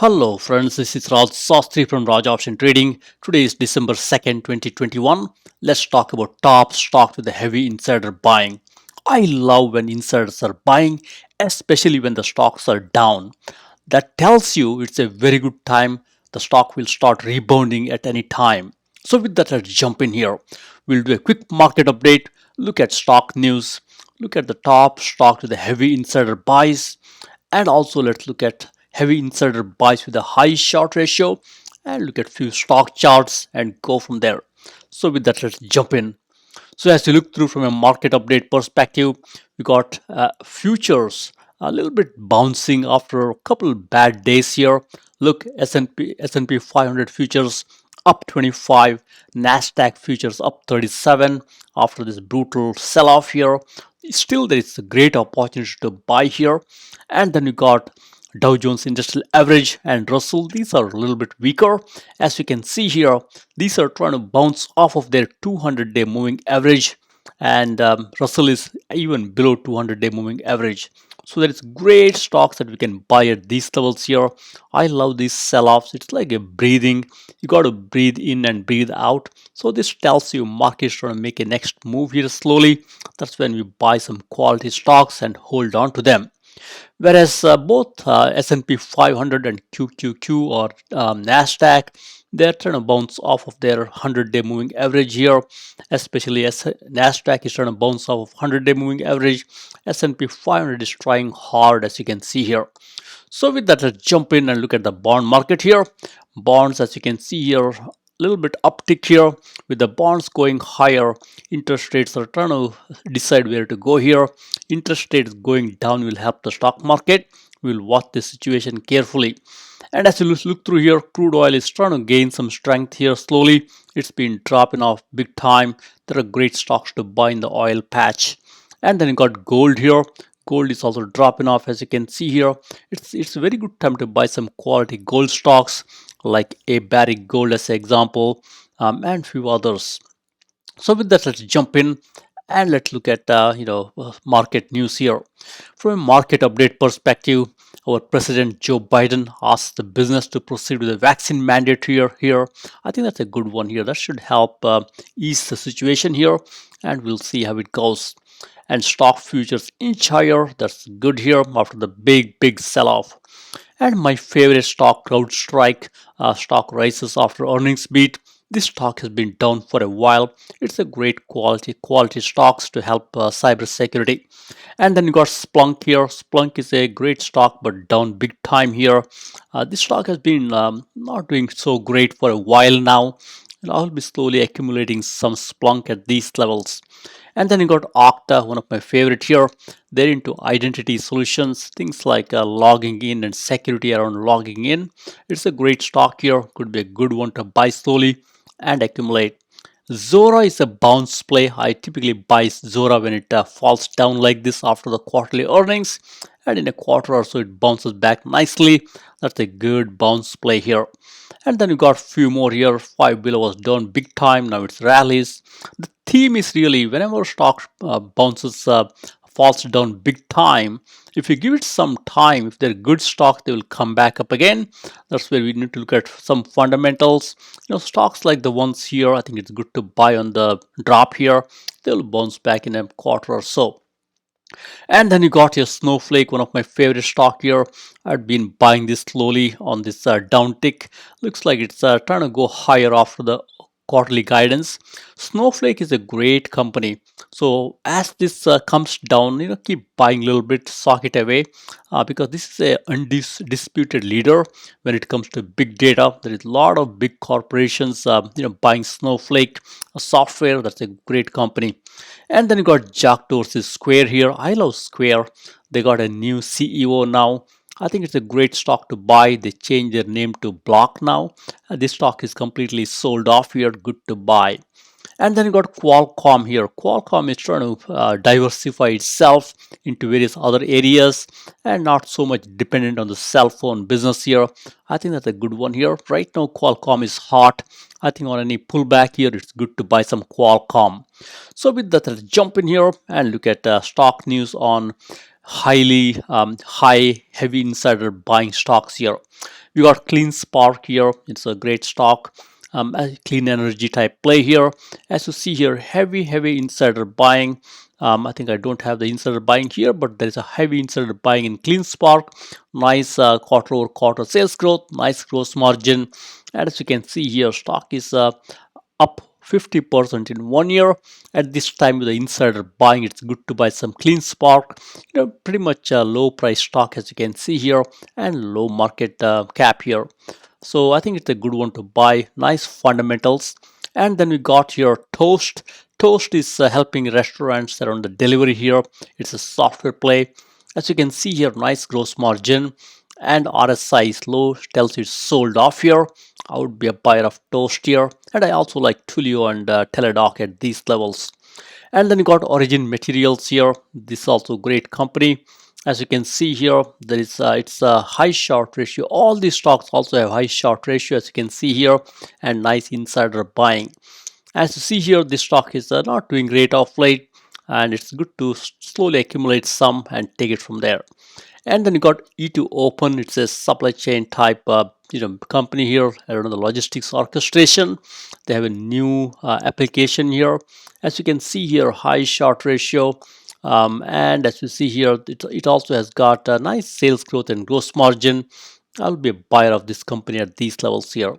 Hello friends, this is Raj Sastri from Raj Option Trading. Today is December 2nd, 2021. Let's talk about top stocks with the heavy insider buying. I love when insiders are buying, especially when the stocks are down. That tells you it's a very good time. The stock will start rebounding at any time. So with that, let's jump in here. We'll do a quick market update, look at stock news, look at the top stocks with the heavy insider buys, and also let's look at heavy insider buys with a high short ratio and look at few stock charts and go from there. So with that, let's jump in. So as you look through from a market update perspective, we got futures a little bit bouncing after a couple bad days here. Look, S&P 500 futures up 25, Nasdaq futures up 37 after this brutal sell-off here. Still, there is a great opportunity to buy here. And then you got Dow Jones Industrial Average and Russell. These are a little bit weaker. As you can see here, these are trying to bounce off of their 200-day moving average, and Russell is even below 200-day moving average. So there is great stocks that we can buy at these levels here. I love these sell-offs. It's like a breathing. You got to breathe in and breathe out. So this tells you market is trying to make a next move here slowly. That's when we buy some quality stocks and hold on to them. Whereas both S&P 500 and QQQ or Nasdaq, they're trying to bounce off of their 100-day moving average here. Especially Nasdaq is trying to bounce off of 100-day moving average. S&P 500 is trying hard, as you can see here. So with that, let's jump in and look at the bond market here. Bonds, as you can see here, little bit uptick here. With the bonds going higher, interest rates are trying to decide where to go here. Interest rates going down will help the stock market. We'll watch the situation carefully. And as you look through here, crude oil is trying to gain some strength here slowly. It's been dropping off big time. There are great stocks to buy in the oil patch. And then you got gold here. Gold is also dropping off, as you can see here. It's a very good time to buy some quality gold stocks like AIV Gold as an example, and few others. So with that, let's jump in and let's look at market news here. From a market update perspective, our President Joe Biden asked the business to proceed with the vaccine mandate here. I think that's a good one here. That should help ease the situation here, and we'll see how it goes. And stock futures inch higher. That's good here after the big sell-off. And my favorite stock, CrowdStrike, stock rises after earnings beat. This stock has been down for a while. It's a great quality stocks to help cybersecurity. And then you got Splunk here. Splunk is a great stock, but down big time here. This stock has been not doing so great for a while now. And I'll be slowly accumulating some Splunk at these levels. And then you got Okta, one of my favorite here. They're into identity solutions, things like logging in and security around logging in. It's a great stock here. Could be a good one to buy slowly and accumulate. Zora is a bounce play. I typically buy Zora when it falls down like this after the quarterly earnings, and in a quarter or so it bounces back nicely. That's a good bounce play here. And then you got few more here. 5 below was down big time. Now it's rallies. The theme is really whenever stock falls down big time, if you give it some time, if they're good stock, they will come back up again. That's where we need to look at some fundamentals. Stocks like the ones here, I think it's good to buy on the drop here. They'll bounce back in a quarter or so. And then you got your Snowflake, one of my favorite stock here. I've been buying this slowly on this downtick. Looks like it's trying to go higher after the quarterly guidance. Snowflake is a great company. So as this comes down, keep buying a little bit, sock it away, because this is a undisputed leader when it comes to big data. There is a lot of big corporations, buying Snowflake software. That's a great company. And then you got Jack Dorsey's Square here. I love Square. They got a new CEO now. I think it's a great stock to buy. They changed their name to Block now. This stock is completely sold off here. Good to buy. And then you got Qualcomm here. Qualcomm is trying to diversify itself into various other areas and not so much dependent on the cell phone business here. I think that's a good one here. Right now, Qualcomm is hot. I think on any pullback here, it's good to buy some Qualcomm. So with that, let's jump in here and look at stock news on high heavy insider buying stocks here. We got Clean Spark here. It's a great stock. A clean energy type play here. As you see here, heavy insider buying. I think I don't have the insider buying here, but there is a heavy insider buying in Clean Spark. Nice quarter over quarter sales growth, nice gross margin. And as you can see here, stock is up 50% in 1 year. At this time with the insider buying, it's good to buy some Clean Spark. Pretty much a low price stock as you can see here, and low market cap here. So I think it's a good one to buy. Nice fundamentals. And then we got here Toast. Toast is helping restaurants around the delivery here. It's a software play. As you can see here, nice gross margin, and RSI is low, tells you it's sold off here. I would be a buyer of Toast here. And I also like Tulio and Teladoc at these levels. And then you got Origin Materials here. This is also a great company. As you can see here, there is it's a high short ratio. All these stocks also have high short ratio, as you can see here, and nice insider buying. As you see here, this stock is not doing great of late, and it's good to slowly accumulate some and take it from there. And then you got E2 Open. It's a supply chain type company here around the logistics orchestration. They have a new application here. As you can see here, high short ratio. And as you see here, it also has got a nice sales growth and gross margin. I'll be a buyer of this company at these levels here.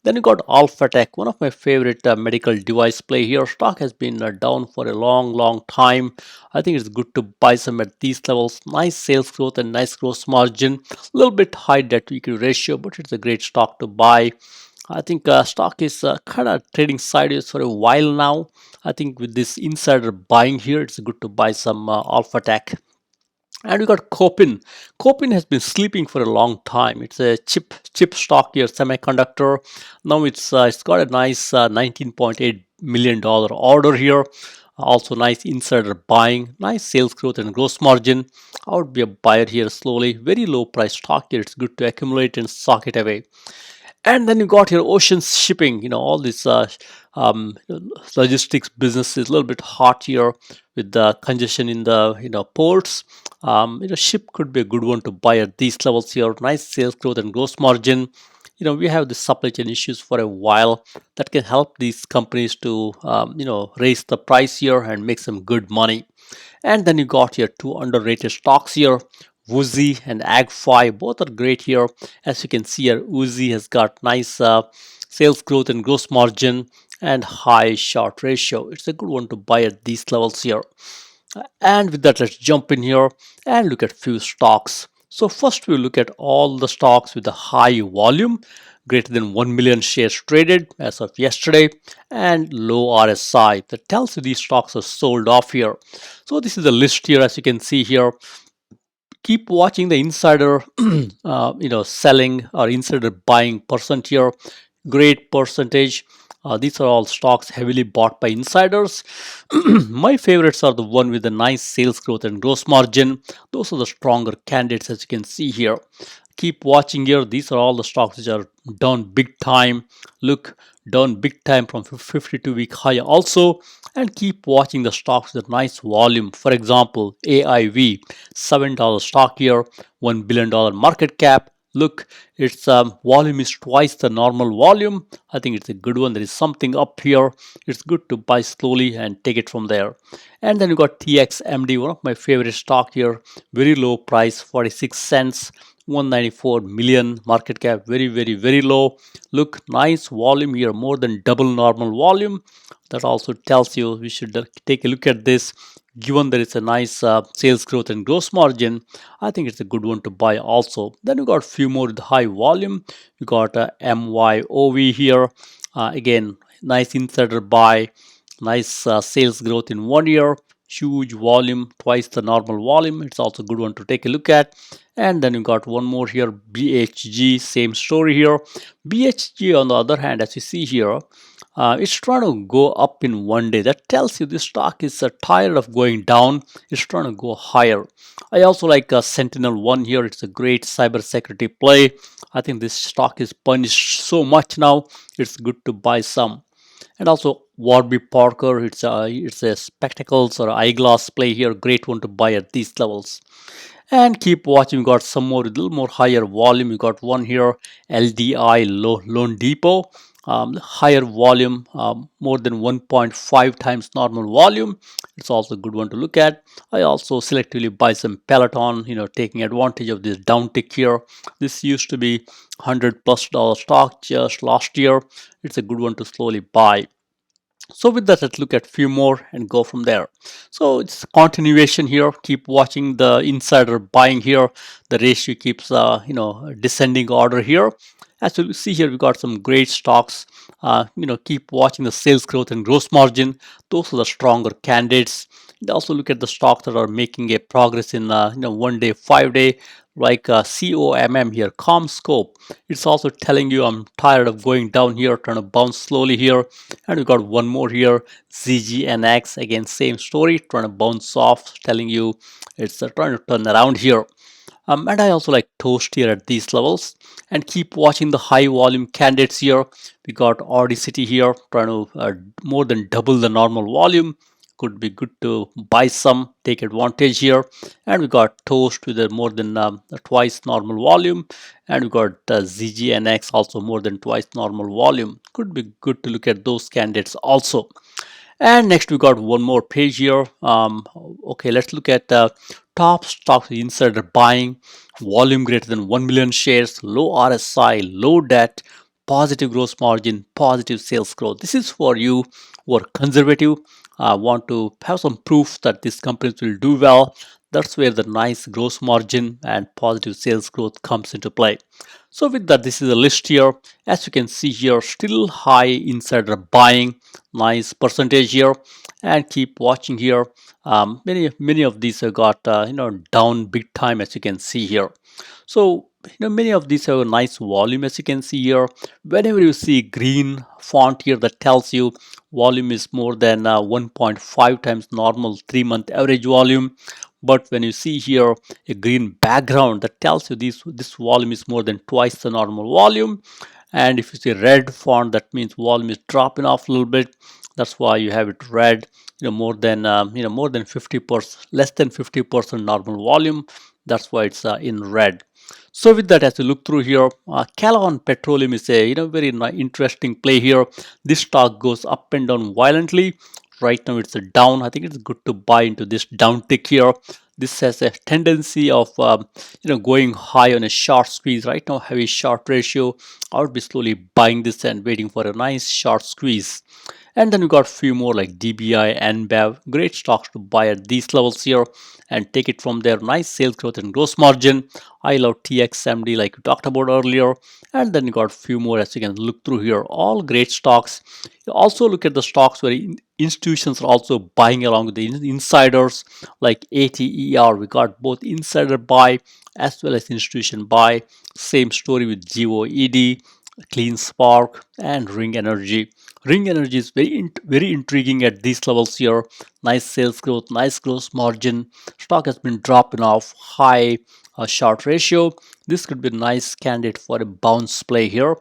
Then you got Alphatech, one of my favorite medical device play here. Stock has been down for a long time. I think it's good to buy some at these levels. Nice sales growth and nice gross margin. A little bit high debt to equity ratio, but it's a great stock to buy. I think stock is kind of trading sideways for a while now. I think with this insider buying here, it's good to buy some Alphatech. And we got Copin. Copin has been sleeping for a long time. It's a chip stock here, semiconductor. Now it's got a nice $19.8 million order here. Also nice insider buying, nice sales growth and gross margin. I would be a buyer here slowly. Very low price stock here. It's good to accumulate and sock it away. And then you got your ocean shipping, all this logistics business is a little bit hot here with the congestion in the ports. Ship could be a good one to buy at these levels here. Nice sales growth and gross margin. We have the supply chain issues for a while that can help these companies to raise the price here and make some good money. And then you got your two underrated stocks here, Woozy and AgFi. Both are great here. As you can see here, Woozy has got nice sales growth and gross margin and high short ratio. It's a good one to buy at these levels here. And with that, let's jump in here and look at few stocks. So first we'll look at all the stocks with a high volume, greater than 1 million shares traded as of yesterday, and low RSI. That tells you these stocks are sold off here. So this is the list here, as you can see here. Keep watching the insider selling or insider buying percent here. Great percentage. These are all stocks heavily bought by insiders. My favorites are the one with the nice sales growth and gross margin. Those are the stronger candidates, as you can see here. Keep watching here. These are all the stocks which are down big time. Look, down big time from 52-week high also. And keep watching the stocks with nice volume. For example, AIV, $7 stock here, $1 billion market cap. Look, its volume is twice the normal volume. I think it's a good one. There is something up here. It's good to buy slowly and take it from there. And then you got TXMD, one of my favorite stock here. Very low price, 46 cents. 194 million market cap, very low. Look, nice volume here, more than double normal volume. That also tells you we should take a look at this. Given there is a nice sales growth and gross margin, I think it's a good one to buy also. Then we got a few more with high volume. We got MYOV here. Again, nice insider buy, nice sales growth in 1 year. Huge volume, twice the normal volume. It's also a good one to take a look at. And then you got one more here, BHG, same story here. BHG, on the other hand, as you see here, it's trying to go up in 1 day. That tells you this stock is tired of going down. It's trying to go higher. I also like SentinelOne here. It's a great cybersecurity play. I think this stock is punished so much now. It's good to buy some. And also Warby Parker, it's a spectacles or eyeglass play here. Great one to buy at these levels. And keep watching. We got some more, a little more higher volume. We got one here, LDI Loan Depot. Higher volume, more than 1.5 times normal volume. It's also a good one to look at. I also selectively buy some Peloton, taking advantage of this downtick here. This used to be $100+ stock just last year. It's a good one to slowly buy. So with that, let's look at few more and go from there. So it's a continuation here. Keep watching the insider buying here. The ratio keeps descending order here. As you see here, we got some great stocks. Keep watching the sales growth and gross margin. Those are the stronger candidates. And also look at the stocks that are making a progress in 1 day, 5 day, like COMM here, ComScope. It's also telling you I'm tired of going down here, trying to bounce slowly here. And we got one more here, ZGNX. Again, same story, trying to bounce off, telling you it's trying to turn around here. And I also like Toast here at these levels. And keep watching the high volume candidates here. We got Audacity here, trying to more than double the normal volume. Could be good to buy some, take advantage here. And we got Toast with a more than twice normal volume. And we got ZGNX also more than twice normal volume. Could be good to look at those candidates also. And next we got one more page here. Okay, let's look at top stocks insider buying, volume greater than 1 million shares, low RSI, low debt, positive gross margin, positive sales growth. This is for you who are conservative, want to have some proof that these companies will do well. That's where the nice gross margin and positive sales growth comes into play. So with that, this is a list here. As you can see here, still high insider buying, nice percentage here. And keep watching here. Many of these have got down big time, as you can see here. So many of these have a nice volume, as you can see here. Whenever you see green font here, that tells you volume is more than 1.5 times normal 3-month average volume. But when you see here a green background, that tells you this volume is more than twice the normal volume. And if you see red font, that means volume is dropping off a little bit. That's why you have it red. More than 50%, less than 50% normal volume. That's why it's in red. So with that, as you look through here, Callon Petroleum is a very interesting play here. This stock goes up and down violently. Right now it's a down. I think it's good to buy into this down tick here. This has a tendency of going high on a short squeeze. Right now heavy short ratio. I would be slowly buying this and waiting for a nice short squeeze. And then we got a few more like DBI, NBEV, great stocks to buy at these levels here and take it from there. Nice sales growth and gross margin. I love TXMD like we talked about earlier. And then you got a few more as you can look through here. All great stocks. You also look at the stocks where institutions are also buying along with the insiders like ATER. We got both insider buy as well as institution buy. Same story with GOED, Clean Spark, and Ring Energy. Ring Energy is very intriguing at these levels here. Nice sales growth, nice gross margin. Stock has been dropping off high short ratio. This could be a nice candidate for a bounce play here.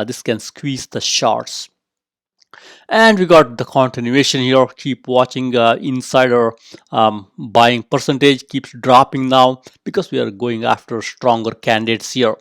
This can squeeze the shorts. And we got the continuation here. Keep watching insider buying percentage keeps dropping now because we are going after stronger candidates here.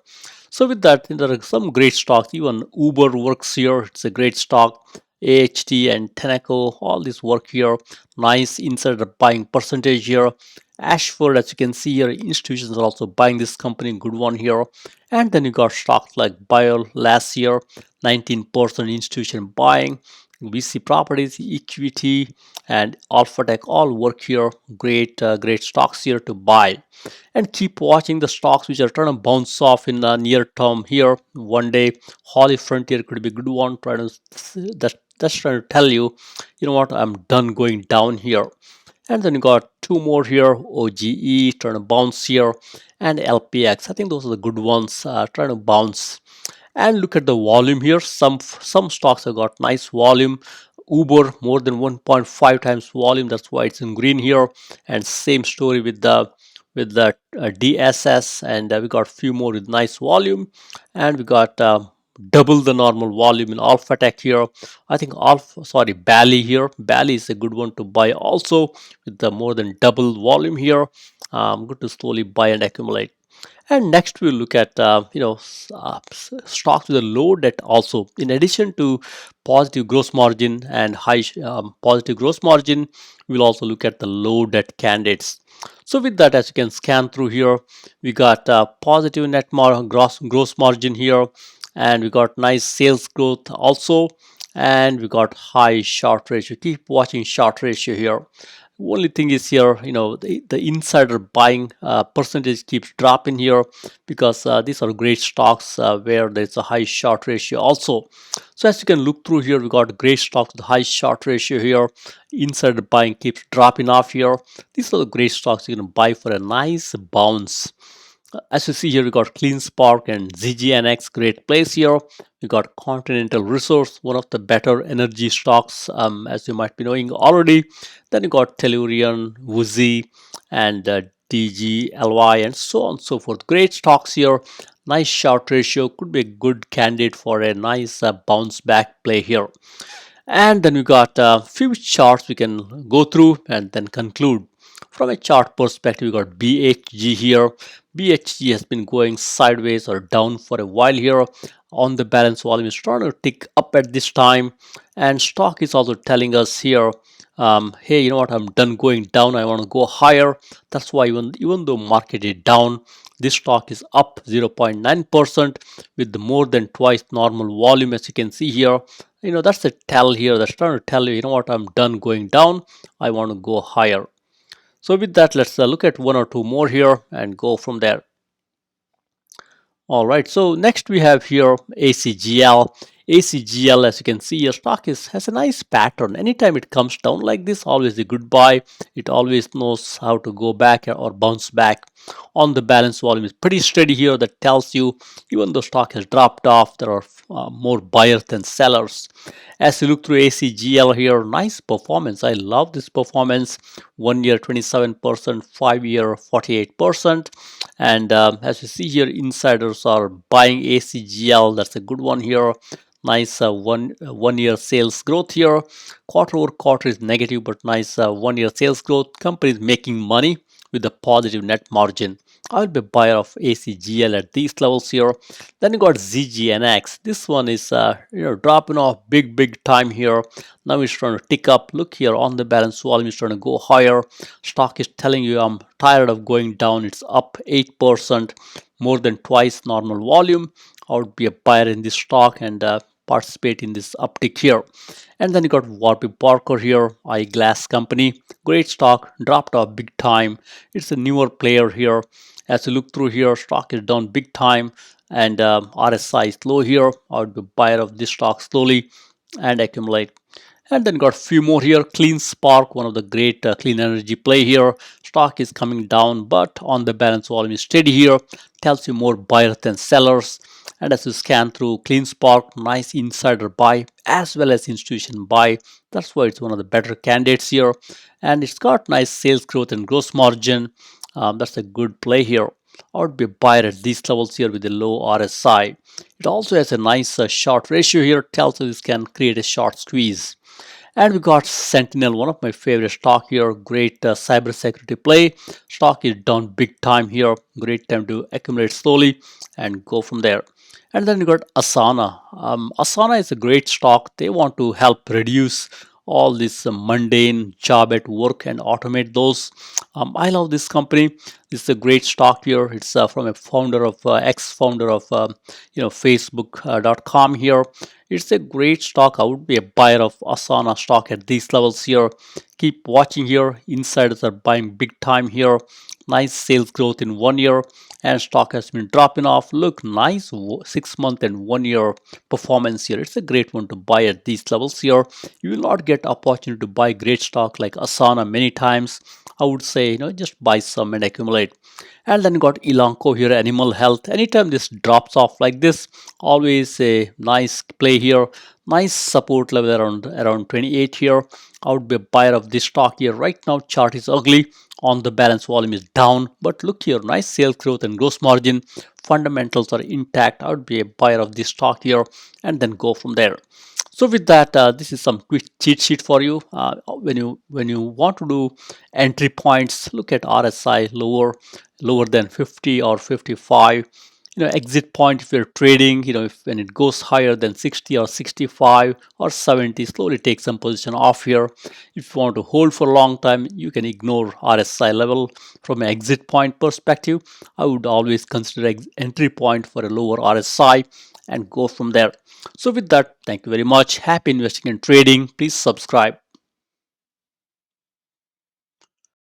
So with that, there are some great stocks. Even Uber works here. It's a great stock. AHT and Tenneco, all this work here. Nice insider buying percentage here. Ashford, as you can see here, institutions are also buying this company. Good one here. And then you got stocks like Bio last year, 19% institution buying. VC Properties, Equity, and Alphatech all work here. Great stocks here to buy. And keep watching the stocks which are trying to bounce off in the near term here. One day, Holly Frontier could be a good one. That's trying to tell you, what, I'm done going down here. And then you got two more here, OGE trying to bounce here, and LPX. I think those are the good ones trying to bounce. And look at the volume here. Some stocks have got nice volume. Uber more than 1.5 times volume. That's why it's in green here. And same story with the DSS. And we got a few more with nice volume. And we got double the normal volume in Alpha Tech here. I think Bally here. Bally is a good one to buy also with the more than double volume here. Good to slowly buy and accumulate. And next we'll look at stocks with a low debt also. In addition to positive gross margin and high positive gross margin, we'll also look at the low debt candidates. So with that, as you can scan through here, we got positive gross margin here, and we got nice sales growth also, and we got high short ratio. Keep watching short ratio here. Only thing is here, the insider buying percentage keeps dropping here because these are great stocks where there's a high short ratio also. So as you can look through here, we got great stocks with high short ratio here. Insider buying keeps dropping off here. These are the great stocks you can buy for a nice bounce. As you see here, we got Clean Spark and ZGNX, great place here. We got Continental Resource, one of the better energy stocks, as you might be knowing already. Then you got Tellurian, Woozy, and DGLY, and so on and so forth. Great stocks here. Nice short ratio, could be a good candidate for a nice bounce back play here. And then we got a few charts we can go through and then conclude. From a chart perspective, we got BHG here. BHG has been going sideways or down for a while here. On the balance volume is trying to tick up at this time, and stock is also telling us here, hey, you know what, I'm done going down, I want to go higher. That's why even though market is down, this stock is up 0.9% with more than twice normal volume. As you can see here, that's a tell here that's trying to tell you, you know what, I'm done going down, I want to go higher. So with that, let's look at one or two more here and go from there. All right, so next we have here ACGL. ACGL, as you can see, your stock has a nice pattern. Anytime it comes down like this, always a good buy. It always knows how to go back or bounce back. On the balance volume is pretty steady here. That tells you even though stock has dropped off, there are more buyers than sellers. As you look through ACGL here, nice performance. I love this performance. 1 year 27%, 5 year 48%. And as you see here, insiders are buying ACGL. That's a good one here. Nice one year sales growth here. Quarter over quarter is negative, but nice 1 year sales growth. Company is making money with a positive net margin. I will be a buyer of ACGL at these levels here. Then you got ZGNX. This one is dropping off big time here. Now it's trying to tick up. Look here on the balance volume, it's trying to go higher. Stock is telling you I'm tired of going down. It's up 8%, more than twice normal volume. I would be a buyer in this stock and participate in this uptick here. And then you got Warby Parker here, eyeglass company. Great stock, dropped off big time. It's a newer player here. As you look through here, stock is down big time, and RSI is low here. I would be a buyer of this stock slowly and accumulate. And then got a few more here. Clean Spark, one of the great clean energy play here. Stock is coming down, but on the balance volume is steady here. Tells you more buyers than sellers. And as you scan through Clean Spark, nice insider buy as well as institution buy. That's why it's one of the better candidates here. And it's got nice sales growth and gross margin. That's a good play here. I would be a buyer at these levels here with a low RSI. It also has a nice short ratio here. Tells you this can create a short squeeze. And we got Sentinel, one of my favorite stock here. Great cybersecurity play. Stock is down big time here. Great time to accumulate slowly and go from there. And then you got Asana. Asana is a great stock. They want to help reduce all this mundane job at work and automate those. I love this company. It's a great stock here. It's from a founder of ex-founder of Facebook.com here. It's a great stock. I would be a buyer of Asana stock at these levels here. Keep watching here. Insiders are buying big time here. Nice sales growth in 1 year, and stock has been dropping off. Look, nice 6 month and 1 year performance here. It's a great one to buy at these levels here. You will not get opportunity to buy great stock like Asana many times. I would say, just buy some and accumulate. And then got Elanco here, animal health. Anytime this drops off like this, always a nice play here. Nice support level around 28 here. I would be a buyer of this stock here. Right now, chart is ugly. On the balance, volume is down, but look here, nice sales growth and gross margin. Fundamentals are intact. I would be a buyer of this stock here and then go from there. So with that, this is some quick cheat sheet for you. When you want to do entry points, look at RSI lower than 50 or 55. Exit point if you're trading, if when it goes higher than 60 or 65 or 70, slowly take some position off here. If you want to hold for a long time, you can ignore RSI level. From an exit point perspective, I would always consider entry point for a lower RSI and go from there. So with that, thank you very much. Happy investing and trading. Please subscribe.